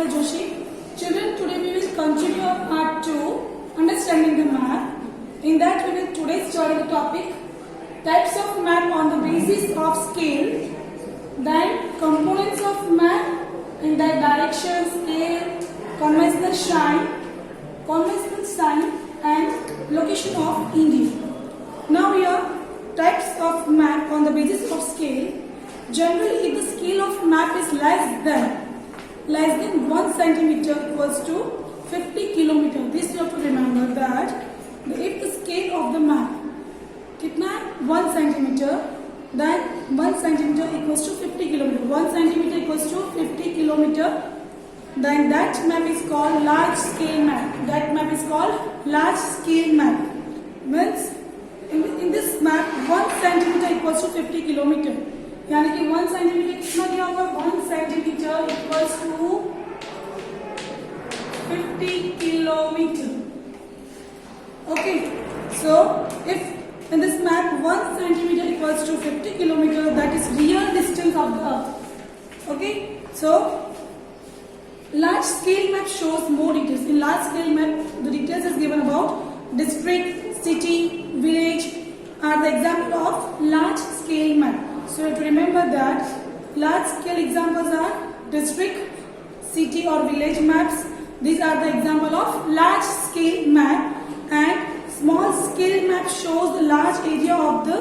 Priyanka Joshi. Children, today we will continue our part 2, understanding the map. In that we will today study the topic types of map on the basis of scale, then components of map in that direction, scale, conventional sign and location of India. Now here types of map on the basis of scale. Generally, if the scale of map is less than 1 centimeter equals to 50 kilometer. This you have to remember that if the scale of the map कितना 1 centimeter, then 1 centimeter equals to 50 kilometer. 1 centimeter equals to 50 kilometer. Then that map is called large scale map. That map is called large scale map. Means in this map 1 centimeter equals to 50 kilometer. यानी कि 1 centimetre कितना दिया होगा? 1 centimetre equals to 50 kilometre. Okay, so if in this map 1 centimeter equals to 50 kilometer, that is real distance of the earth. Okay, so large scale map shows more details. In large scale map, the details is given about district, city, village are the example of large scale map. So you have to remember that large scale examples are district, city or village maps. These are the example of large scale map, and small scale map shows the large area of the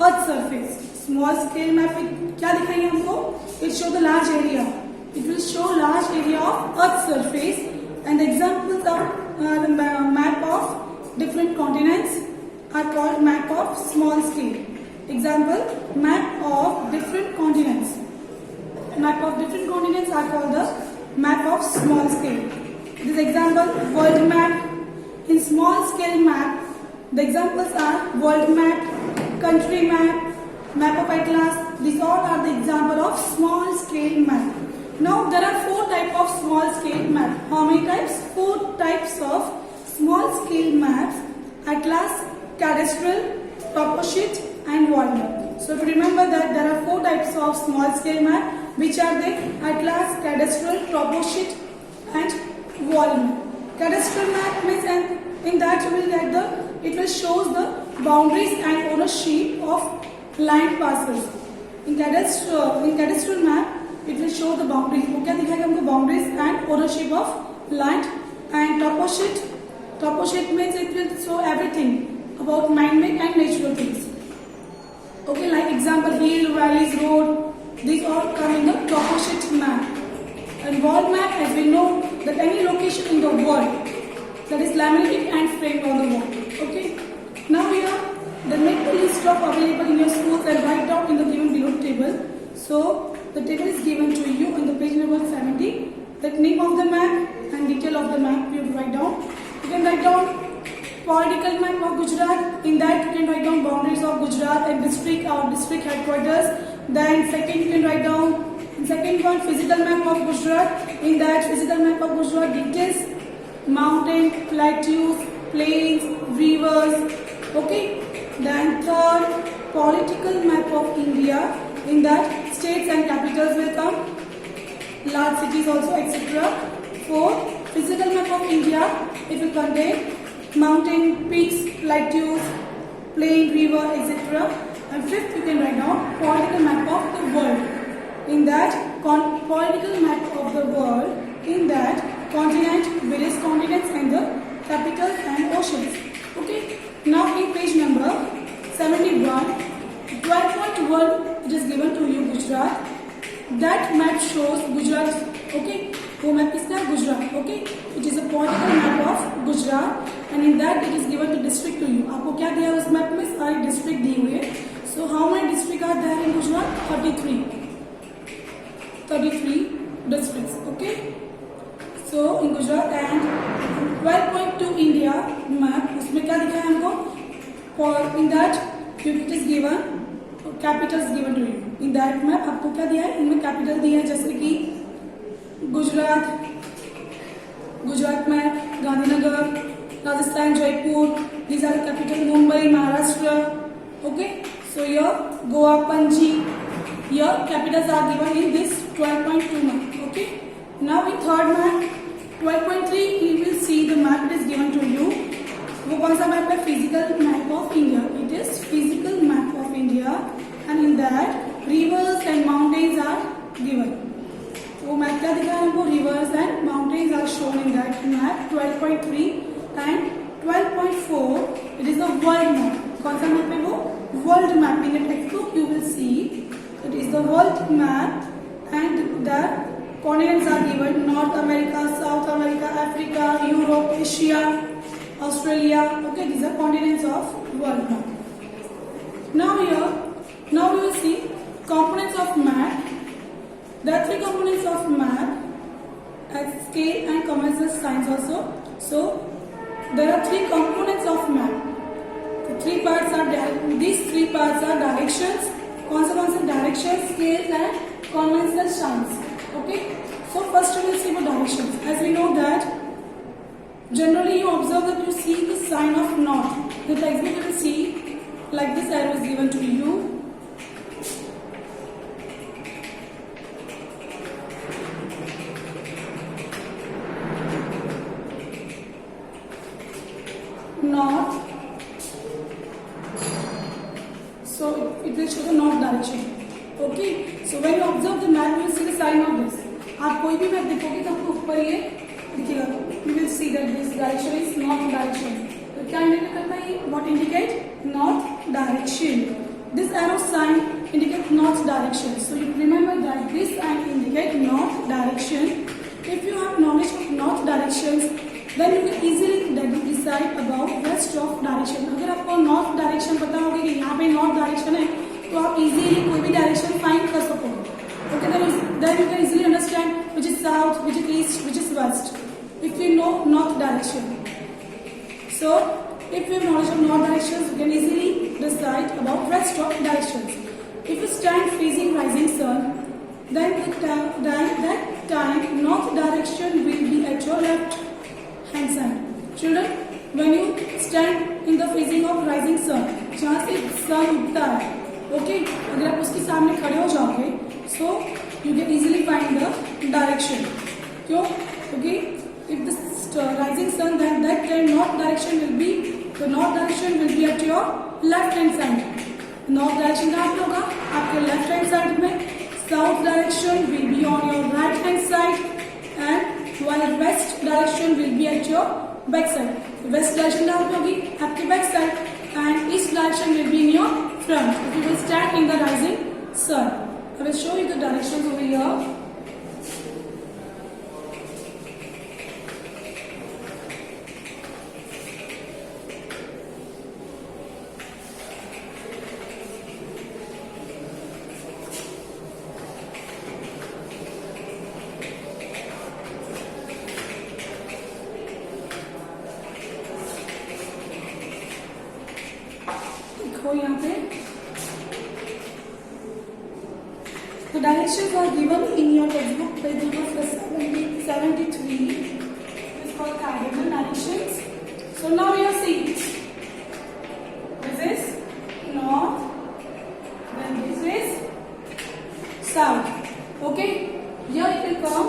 earth surface. Small scale map क्या दिखाएंगे हमको? It shows the large area. It will show large area of earth surface, and the examples of the map of different continents are called map of small scale. Example, map of different continents. Map of different continents are called the map of small scale. This example, world map. In small scale map, the examples are world map, country map, map of atlas. These all are the example of small scale map. Now there are 4 types of small scale map. How many types? 4 types of small scale maps: atlas, cadastral, topo sheet and wall map. So to remember that there are 4 types of small scale map, which are the atlas, cadastral, topo sheet and wall map. Cadastral map means, and in that you will get it will shows the boundaries and ownership of land parcels. In cadastral map it will show the boundaries. वो क्या दिखाएगा हमको? Boundaries and ownership of land. And topo sheet means it will show everything about man-made and natural things. Okay, like example, hill, valleys, road, these all come in the topo sheet map. And wall map, as we know that any location in the world that is laminated and framed on the wall. Okay, now here then make the list of available in your schools and write down in the given below table. So the table is given to you on the page number 70. The name of the map and detail of the map you write down. You can write down political map of Gujarat. In that you can write down boundaries of Gujarat and district or district headquarters. Then second you can write down in second one physical map of Gujarat. In that physical map of Gujarat details mountain, plateaus, plains, rivers. Okay. Then third political map of India. In that states and capitals will come, large cities also, etc. Fourth physical map of India. It will contain mountain, peaks, plateaus, plain, river, etc. And fifth, you can write down political map of the world. In that political map of the world, in that continent, various continents and the capitals and oceans. Okay. Now in page number 71, 12.1 it is given to you Gujarat. That map shows Gujarat. Okay. वो map किसका? Gujarat. Okay, it is a political map of Gujarat, and in that it is given to district to you. आपको क्या दिया है उस map में? सारी district दी हुई है. So how many district are there in Gujarat? 33 districts. Okay, so in Gujarat. And 12.2 India map, उसमें क्या दिखा है हमको? For in that it is given capitals given to you. In that map आपको क्या दिया है? इनमें कैपिटल दिया है, जैसे कि गुजरात में Gandhinagar, Rajasthan Jaipur, these are the capital. Mumbai, Maharashtra. Okay, so your Goa, Panji, your capitals are given in this 12.2 map. Okay, Now in third map 12.3 you will see the map it is given to you. वो कौन सा map है? Physical map of India. It is physical map of India and in that rivers and mountains are given. वो map क्या दिखा है हमको? Rivers and mountains are shown in that map 12.3 and 12.4 it is the world map. कौन सा map है वो? World map. In the text book you will see it is the world map and the continents are given: North America, South America, Africa, Europe, Asia, Australia. Okay, these are continents of world map. Now we will see components of map. There are three components of map at scale and commercial signs also. So there are three components of map. The three parts are these three parts are directions. कौन से directions, scales and conventional signs. Okay, so first we will see the directions. As we know that generally you observe that you see the sign of north. The textbook you will see like this arrow is given to you. North. So it will show the north direction. Okay, so when you observe the map, you will see the sign of this. आप कोई भी map देखोगे तो आपको ऊपर ये दिखेगा. You will see that this direction is north direction. तो क्या इंडिकेट करता है? What indicate? North direction. This arrow sign indicate north direction. So you remember that this sign indicate north direction. If you have knowledge of north directions, then you can easily decide about west of direction. अगर आपको north direction पता होगा कि यहाँ पे north direction है, तो आप इजीली कोई भी डायरेक्शन फाइंड कर सकोगे. Okay, then you can easily understand which is south, which is east, which is west. If you know north direction. So if you have knowledge of north directions, you can easily decide about west of directions. If you stand facing rising sun, then that time north direction will be at your left hand side. Children, when you stand in the facing of rising sun, जहाँ से sun उगता है, okay, अगर आप उसके सामने खड़े हो जाओगे, so you can easily find the direction. क्यों? क्योंकि if the rising sun then that time north direction will be at your left hand side. North direction कहाँ पे होगा? आपके लेफ्ट हैंड साइड में. South direction will be on your right hand side and while west direction will be at your back side. West direction कहाँ पे होगी? आपके back side. And east direction will be in your front. If you will stand in the rising sun. I will show you the directions over here. यहाँ पे the directions are given in your textbook page number 73. It's called cardinal directions. So now you see this is north, then this is south. Okay, here it will come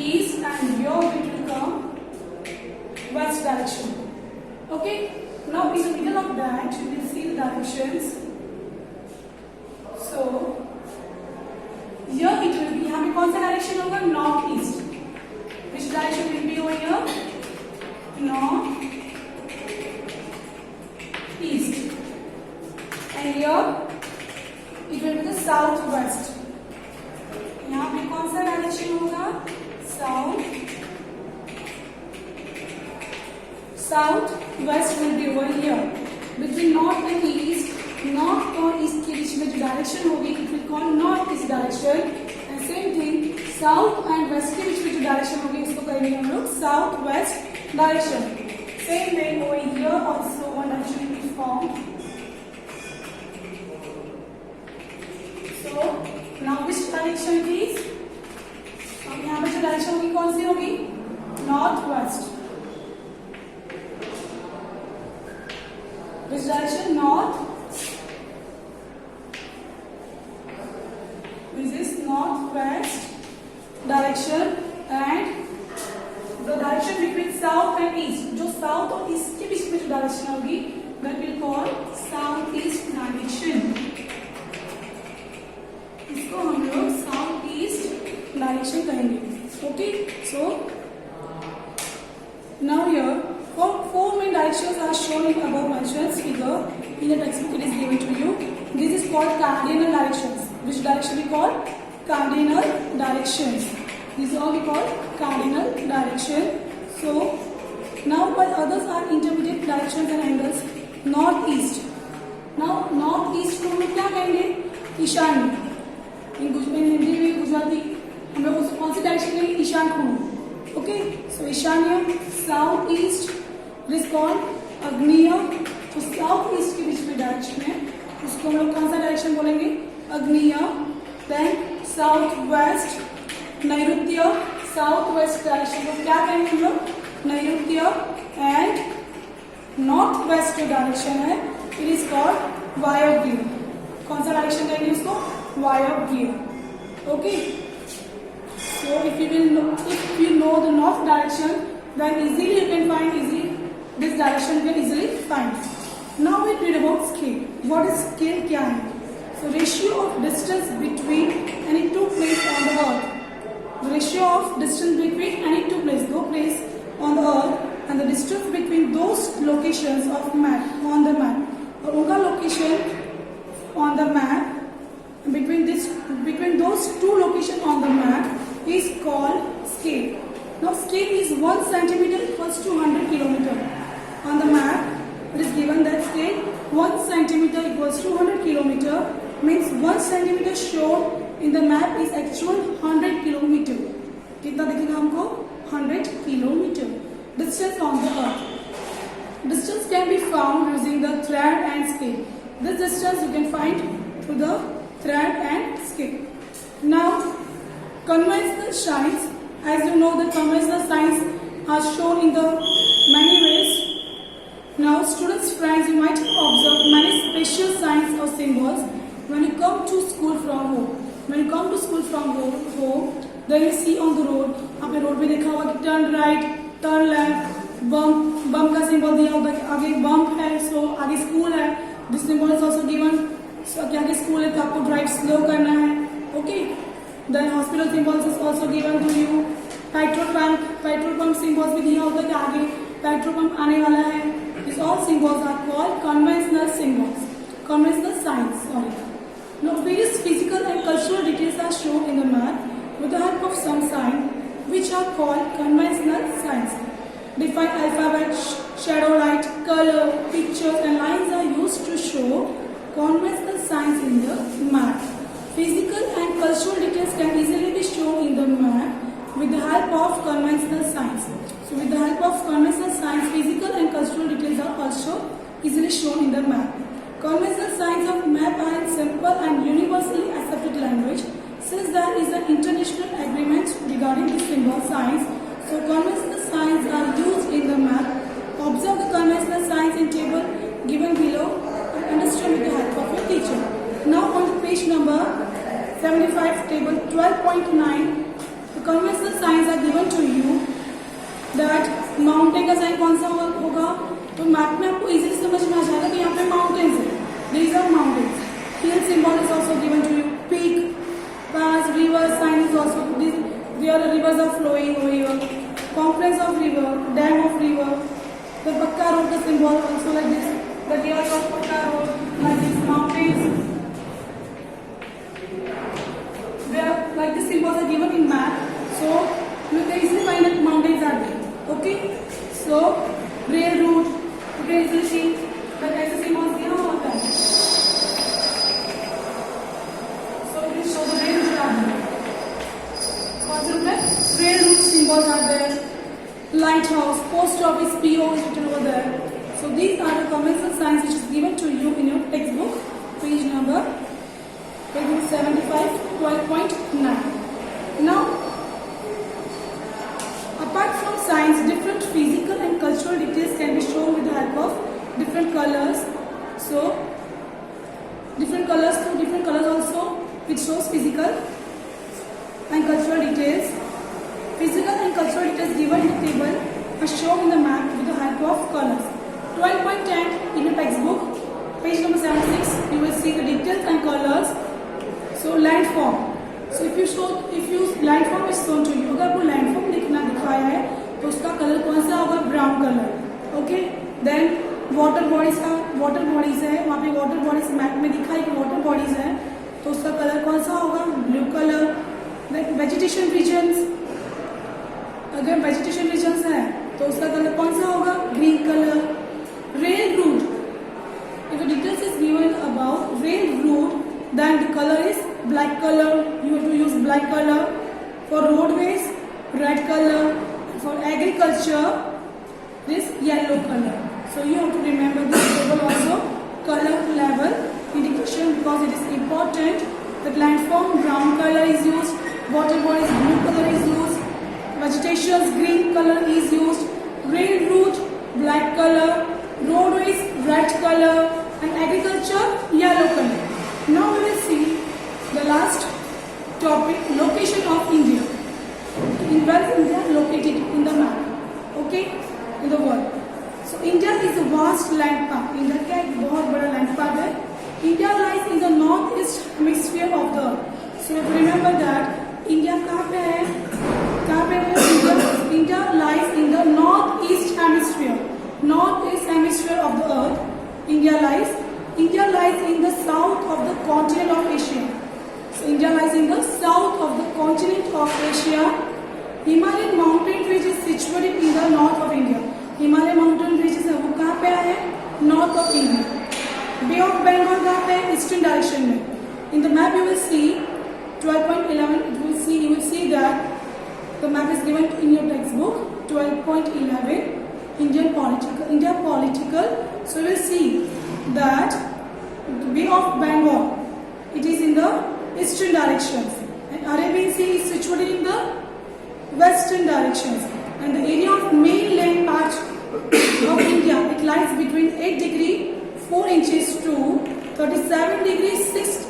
east and here it will come west direction. Okay, now in the middle of that you will see the directions. So here it will be, यहाँ पे कौन सा direction होगा? North east. Which direction will be over here? North east. And here it will be the south west. यहाँ पे कौन सा direction होगा? South. South west will be over here. Between north and east, north और east के बीच में जो डायरेक्शन होगी it will call north east direction. And same thing south and west के बीच में जो डायरेक्शन होगी इसको कहेंगे हम लोग south west direction. Same way over here also one direction will be formed. So now which direction it is? अब यहाँ पे जो डायरेक्शन होगी कौन सी होगी? North west. Which direction? North. This is northwest direction and the direction between south and east. जो south और east के बीच में जो direction होगी that will call south east direction. इसको हम लोग south east direction कहेंगे. Okay, so now here four main directions are shown in above mentioned figure. In the textbook it is given to you. This is called cardinal directions. Which direction we call? Cardinal directions. These are all we call cardinal direction. So now while others are intermediate directions and angles, northeast. Now northeast को हम लोग क्या कहेंगे? ईशान्य. In Hindi में गुजराती हम लोग उसको कौन सी डायरेक्शन कहेंगे? ईशान कोण. Okay, so ईशान्य, south east, it is called आग्नेय. तो साउथ ईस्ट के बीच में डायरेक्शन है उसको हम लोग कौन सा डायरेक्शन बोलेंगे? आग्नेय. देन साउथ वेस्ट, नैऋत्य. साउथ वेस्ट डायरेक्शन को क्या कहेंगे हम लोग? नैऋत्य. एंड नॉर्थ वेस्ट जो डायरेक्शन है इट इज कॉल्ड वायव्य. कौन सा डायरेक्शन कहेंगे उसको? वायव्य. Okay, so if you know the north direction then easily you can find this direction you can easily find. Now we read about scale. What is scale? क्या है? So ratio of distance between any two places on the earth. The ratio of distance between any two places, दो place on the earth and the distance between those locations of map on the map. और उनका location on the map between those two locations on the map is called scale. Now scale is 1 centimeter equals to 100 kilometer. On the map it is given that scale 1 centimeter equals to 100 kilometer means 1 centimeter shown in the map is actual 100 kilometer. कितना दिखेगा हमको? 100 kilometer. Distance on the earth. Distance can be found using the thread and scale. This distance you can find through the thread and scale. Now conventional signs. As you know, the conventional signs are shown in the many ways. Now, students, friends, you might have observed many special signs or symbols when you come to school from home. When you come to school from home, then you see on the road. आपने road पे देखा होगा कि turn right, turn left, bump का symbol दिया होगा कि आगे bump है, so आगे school है. This symbol is also given. So कि आगे school है तो आपको drive slow करना है. Okay. Then hospital symbols is also given to you. Petrol pump symbols भी दिया होता है कि आगे पेट्रोल पंप आने वाला है. These all symbols are called conventional symbols, conventional signs. Sorry. Now various physical and cultural details are shown in the map with the help of some sign, which are called conventional signs. Defined alphabet, shadow light, color, pictures, and lines are used to show conventional signs in the map. Physical and cultural details can easily be shown in the map with the help of conventional signs. So with the help of conventional signs, physical and cultural details are also easily shown in the map. Conventional signs of map are in simple and universally accepted language. Since there is an international agreement regarding the symbol signs, so conventional signs are used in the map. Observe the conventional signs in table given below and understand with the help of your teacher. Now on page number 75, table 12.9, the conventional signs are given to you. That mountain का sign कौन सा होगा? तो map में आपको easily समझ में आ जाएगा कि यहाँ पे माउंटेन्स है. These are mountains. Hill symbol is also given to you. Peak, pass, river sign is also. There are rivers are flowing over here. Confluence of river, dam of river. The Pakka road the symbol also like this. The gears of Pakka road like this. Mountains. Like the symbols are given in map, so you can easily find that mountains are there. Okay, so railroad, you can easily see that ऐसे symbols दिया होता है. So it will show the railroad are there. कौन से होता है? Railroad symbols are there. Lighthouse, post office, PO is written over there. So these are the conventional signs which is given to you in your textbook, page number 75, 12.9. Now, apart from signs, different physical and cultural details can be shown with the help of different colors. So, different colors also, it shows physical and cultural details. Physical and cultural details given in the table are shown in the map with the help of colors. 12.10 in the textbook, page number 76, you will see the details and colors. So landform. So if you landform is shown to you, अगर आपको landform दिखाया है तो उसका colour कौन सा होगा? Brown colour. Okay. Then water bodies है, वहाँ पे वाटर बॉडीज मैप में दिखा है कि वाटर बॉडीज है तो उसका कलर कौन सा होगा? Blue colour. Then vegetation regions, अगर वेजिटेशन रीजन्स है तो उसका कलर कौन सा होगा? Green colour. Rail route, if the details is given about rail route, then the color is black color. You have to use black color. For roadways, red color. For agriculture, this yellow color. So you have to remember this table also, color level indication, because it is important. The landform brown color is used, water bodies blue color is used, vegetations green color is used, rail route black color, roadways red color, and agriculture yellow color. Now we will see the last topic, location of India. Where is India located in the map? Okay, in the world. So India is a vast land park. India का एक बहुत बड़ा land park है. India lies in the northeast hemisphere of the earth. So remember that India कहाँ पे है? India lies in the northeast hemisphere. Northeast hemisphere of the earth. India lies in the south of the continent of Asia. So India lies in the south of the continent of Asia. Himalayan mountain range is situated in the north of India. Himalayan mountain ranges है वो कहाँ पे है? North of India. Bay of Bengal कहाँ पे? Eastern direction में. In the map you will see 12.11. You will see that the map is given in your textbook. 12.11. India political. So you will see that the Bay of Bengal, it is in the eastern directions, and Arabian Sea is situated in the western directions, and the area of mainland part of India, it lies between 8 degree 4 inches to 37 degree 6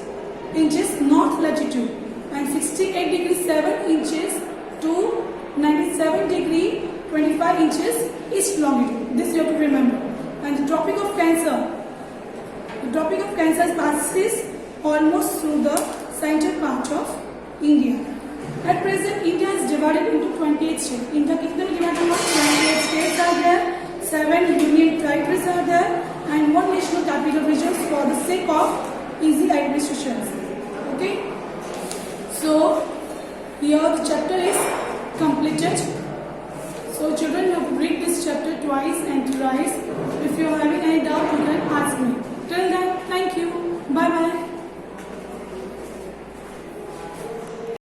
inches north latitude, and 68 degree 7 inches to 97 degree 25 inches east longitude. This you have to remember. And the Tropic of Cancer. The Tropic of Cancer passes almost through the central part of India. At present, India is divided into 28 states. India कितने में divided हुआ? 28 states are there, 7 union territories are there, and 1 national capital region for the sake of easy administration. Okay. So here the chapter is completed. So children, you have to read this chapter twice and thrice. If you are having any doubt, you can ask me. Till then, thank you. Bye bye.